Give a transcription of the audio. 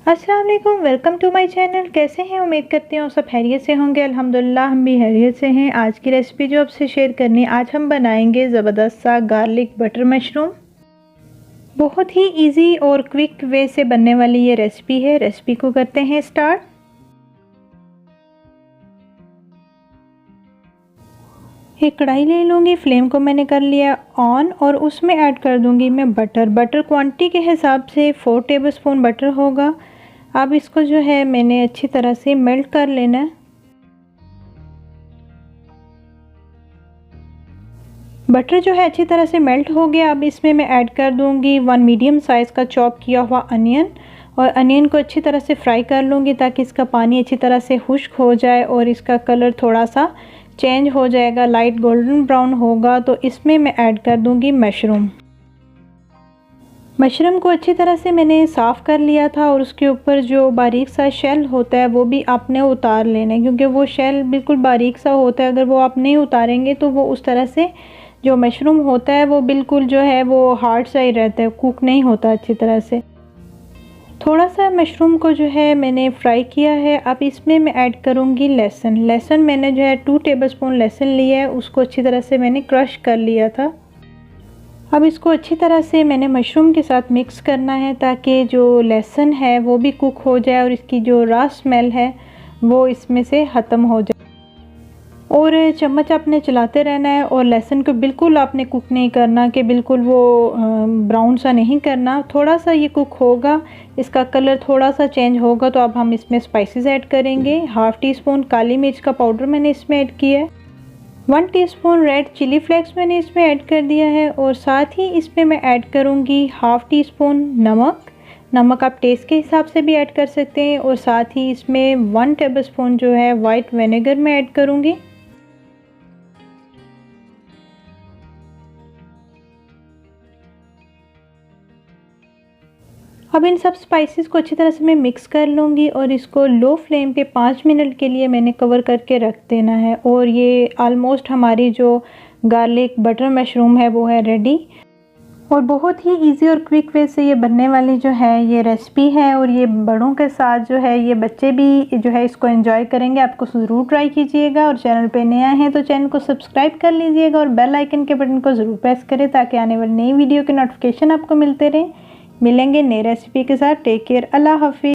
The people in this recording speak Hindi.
अस्सलाम वालेकुम, वेलकम टू माय चैनल। कैसे हैं? उम्मीद करती हूँ सब खैरियत से होंगे। अल्हम्दुलिल्लाह हम भी खैरियत से हैं। आज की रेसिपी जो आपसे शेयर करनी, आज हम बनाएंगे ज़बरदस्त सा गार्लिक बटर मशरूम। बहुत ही इजी और क्विक वे से बनने वाली ये रेसिपी है। रेसिपी को करते हैं स्टार्ट। एक कढ़ाई ले लूँगी, फ्लेम को मैंने कर लिया ऑन और उसमें ऐड कर दूँगी मैं बटर क्वांटिटी के हिसाब से 4 टेबलस्पून बटर होगा। अब इसको जो है मैंने अच्छी तरह से मेल्ट कर लेना है। बटर जो है अच्छी तरह से मेल्ट हो गया। अब इसमें मैं ऐड कर दूंगी 1 मीडियम साइज़ का चॉप किया हुआ अनियन और अनियन को अच्छी तरह से फ्राई कर लूँगी ताकि इसका पानी अच्छी तरह से खुश्क हो जाए और इसका कलर थोड़ा सा चेंज हो जाएगा, लाइट गोल्डन ब्राउन होगा। तो इसमें मैं ऐड कर दूंगी मशरूम को अच्छी तरह से मैंने साफ़ कर लिया था और उसके ऊपर जो बारीक सा शेल होता है वो भी आपने उतार लेना है, क्योंकि वो शेल बिल्कुल बारीक सा होता है। अगर वो आप नहीं उतारेंगे तो वो उस तरह से जो मशरूम होता है वो बिल्कुल जो है वो हार्ड सा ही रहता है, कुक नहीं होता अच्छी तरह से। थोड़ा सा मशरूम को जो है मैंने फ्राई किया है। अब इसमें मैं ऐड करूँगी लहसुन मैंने जो है 2 टेबलस्पून लहसुन लिया है, उसको अच्छी तरह से मैंने क्रश कर लिया था। अब इसको अच्छी तरह से मैंने मशरूम के साथ मिक्स करना है ताकि जो लहसुन है वो भी कुक हो जाए और इसकी जो रॉ स्मेल है वो इसमें से ख़त्म हो जाए। और चम्मच आपने चलाते रहना है और लहसुन को बिल्कुल आपने कुक नहीं करना कि बिल्कुल वो ब्राउन सा नहीं करना। थोड़ा सा ये कुक होगा, इसका कलर थोड़ा सा चेंज होगा तो अब हम इसमें स्पाइसेस ऐड करेंगे। हाफ़ टी स्पून काली मिर्च का पाउडर मैंने इसमें ऐड किया है। 1 टीस्पून रेड चिली फ्लेक्स मैंने इसमें ऐड कर दिया है और साथ ही इसमें मैं ऐड करूँगी हाफ़ टी स्पून नमक आप टेस्ट के हिसाब से भी ऐड कर सकते हैं। और साथ ही इसमें 1 टेबलस्पून जो है वाइट विनेगर मैं ऐड करूँगी। अब इन सब स्पाइसेस को अच्छी तरह से मैं मिक्स कर लूँगी और इसको लो फ्लेम पे 5 मिनट के लिए मैंने कवर करके रख देना है। और ये ऑलमोस्ट हमारी जो गार्लिक बटर मशरूम है वो है रेडी। और बहुत ही इजी और क्विक वे से ये बनने वाली जो है ये रेसिपी है और ये बड़ों के साथ जो है ये बच्चे भी जो है इसको एंजॉय करेंगे। आपको ज़रूर ट्राई कीजिएगा और चैनल पे नया है तो चैनल को सब्सक्राइब कर लीजिएगा और बेल आइकन के बटन को ज़रूर प्रेस करें ताकि आने वाली नई वीडियो के नोटिफिकेशन आपको मिलते रहें। मिलेंगे नई रेसिपी के साथ। टेक केयर, अल्लाह हाफिज़।